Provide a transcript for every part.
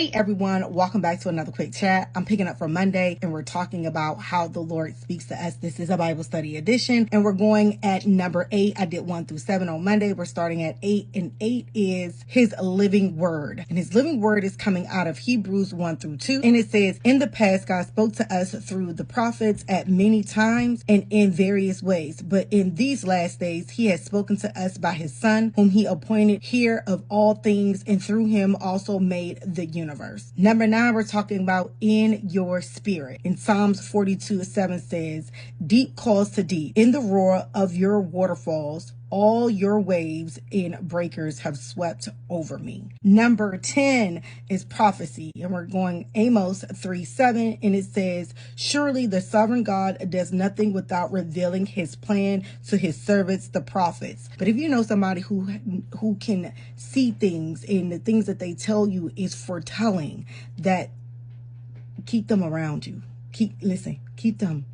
Hey everyone, welcome back to another quick chat. I'm picking up from Monday and we're talking about how the Lord speaks to us. This is a Bible study edition and we're going at number 8. I did 1 through 7 on Monday. We're starting at 8 and 8 is his living word. And his living word is coming out of Hebrews 1 through 2. And it says, in the past, God spoke to us through the prophets at many times and in various ways. But in these last days, he has spoken to us by his son, whom he appointed heir of all things, and through him also made the universe. Number 9, we're talking about in your spirit. In Psalms 42:7 says, deep calls to deep. In the roar of your waterfalls, all your waves and breakers have swept over me. Number 10 is prophecy. And we're going Amos 3:7. And it says, surely the sovereign God does nothing without revealing his plan to his servants, the prophets. But if you know somebody who can see things and the things that they tell you is foretelling, that keep them around you. Keep them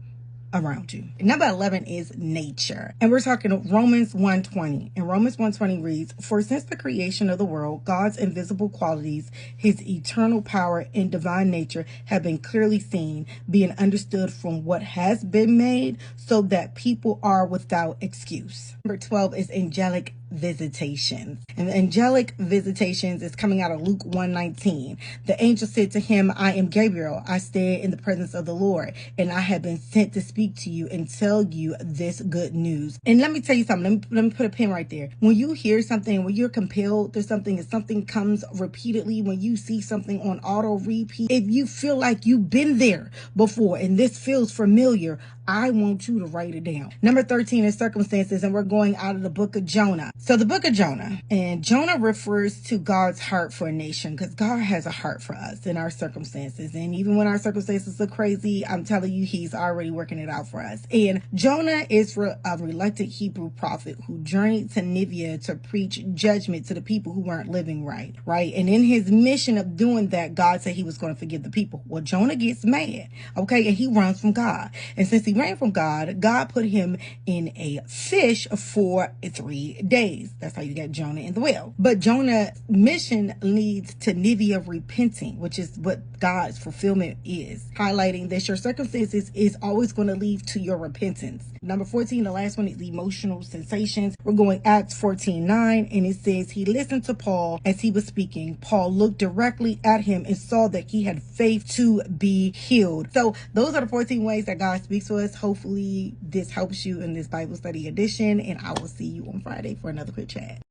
around you. Number 11 is nature. And we're talking Romans 1:20. And Romans 1:20 reads, for since the creation of the world, God's invisible qualities, his eternal power and divine nature have been clearly seen, being understood from what has been made, so that people are without excuse. Number 12 is angelic visitations. And the angelic visitations is coming out of Luke 1:19. The angel said to him, I am Gabriel. I stand in the presence of the Lord, and I have been sent to speak to you and tell you this good news. And let me tell you something. Let me put a pin right there. When you hear something, when you're compelled to something, if something comes repeatedly, when you see something on auto repeat, if you feel like you've been there before and this feels familiar, I want you to write it down. Number 13 is circumstances, and we're going out of the book of Jonah. So the book of Jonah, and Jonah refers to God's heart for a nation, because God has a heart for us in our circumstances. And even when our circumstances look crazy, I'm telling you, he's already working it out for us. And Jonah is a reluctant Hebrew prophet who journeyed to Nineveh to preach judgment to the people who weren't living right? And in his mission of doing that, God said he was going to forgive the people. Well, Jonah gets mad, okay, and he runs from God. And since he ran from God, God put him in a fish for 3 days. That's how you get Jonah in the whale. But Jonah's mission leads to Nineveh repenting, which is what God's fulfillment is, highlighting that your circumstances is always going to lead to your repentance. Number 14, the last one, is emotional sensations. We're going Acts 14:9, and it says, he listened to Paul as he was speaking. Paul looked directly at him and saw that he had faith to be healed. So those are the 14 ways that God speaks to us. Hopefully this helps you in this Bible study edition, and I will see you on Friday for another quick chat.